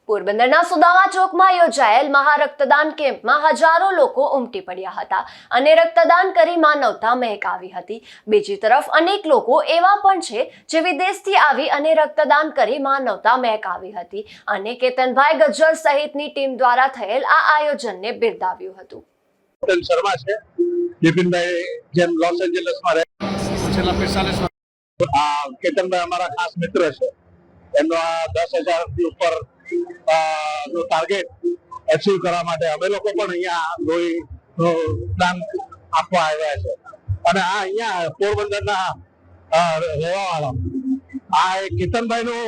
પોરબંદરના સુદામા ચોકમાં યોજાયેલ મહારક્તદાન કેમ્પમાં હજારો લોકો ઉમટી પડ્યા હતા અને રક્તદાન કરી માનવતા મહેકાવી હતી। બીજી તરફ અનેક લોકો એવા પણ છે જે વિદેશથી આવી અને રક્તદાન કરી માનવતા મહેકાવી હતી અને કેતનભાઈ ગજ્જર સહિતની ટીમ દ્વારા થયેલ આ આયોજનને બિરદાવ્યું હતું। શર્મા છે બિપિનભાઈ જેમ લોસ એન્જલસમાં રહે છેલ્લા 45 વર્ષ। કેતનભાઈ અમારા ખાસ મિત્ર છે। એમનો આ 10,000 થી ઉપર નો ટાર્ગેટ અચીવ કરવા માટે અમે લોકો પણ અહીંયા લોહીનું દાન આપવા આવ્યા છે અને આ અહીંયા પોરબંદરના રહેવાવાળા આ કેતનભાઈનું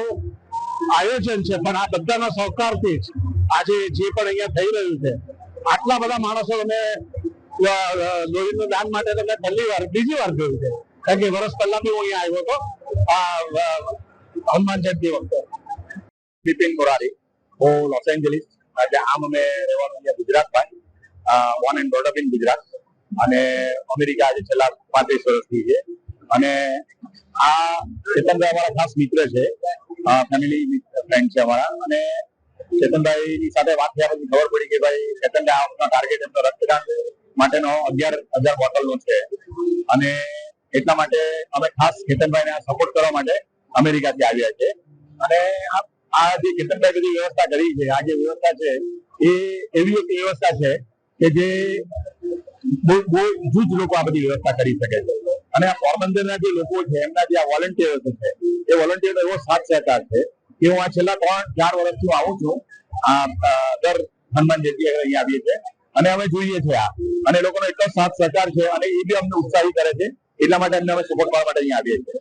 આયોજન છે, પણ આ બધાના સહકારથી જ આજે જે પણ અહીંયા થઈ રહ્યું છે, આટલા બધા માણસો અમે લોહીનું દાન માટે તમે બીજી વાર જોયું છે, કારણ કે વર્ષ પહેલા બી હું અહીંયા આવ્યો હતો હનુમાન જયંતિ વખતે। બિપિન મોરારી, હું લોસ એન્જલિસ, આમ અમે રહેવાનું અહીંયા ગુજરાતમાં, Warne and brought up in Gujarat અને અમેરિકા આજે છેલ્લા 35 વર્ષથી છે। અને આ ચેતનભાઈ અમારા ખાસ મિત્ર છે, ફેમિલી ફ્રેન્ડ છે અમારા। અને ચેતનભાઈની સાથે વાત થયા પછી ખબર પડી કે ભાઈ ચેતનભાઈ આ વખતનો ટાર્ગેટ એમનો રક્તદાન માટેનો 11,000 બોટલનો છે અને એટલા માટે અમે ખાસ કેતનભાઈને સપોર્ટ કરવા માટે અમેરિકાથી આવ્યા છે। અને આ જે કેતનભાઈ બધી વ્યવસ્થા કરી છે, આ જે વ્યવસ્થા છે એ એવી એક વ્યવસ્થા છે કે જે બહુ જૂજ લોકો આ બધી વ્યવસ્થા કરી શકે છે। અને આ પોરબંદરના જે લોકો છે એમના જે આ વોલન્ટિયર્સ છે એ વોલન્ટિયરનો એવો સાથ સહકાર છે કે હું આ છેલ્લા 3-4 વર્ષથી આવું છું, દર હનુમાન જયંતિ અહીંયા આવીએ છીએ અને અમે જોઈએ છીએ આ, અને લોકોનો એટલો સાથ સહકાર છે અને એ બી અમને ઉત્સાહી કરે છે, એટલા માટે અમે સપોર્ટ કરવા માટે અહીંયા આવીએ છીએ।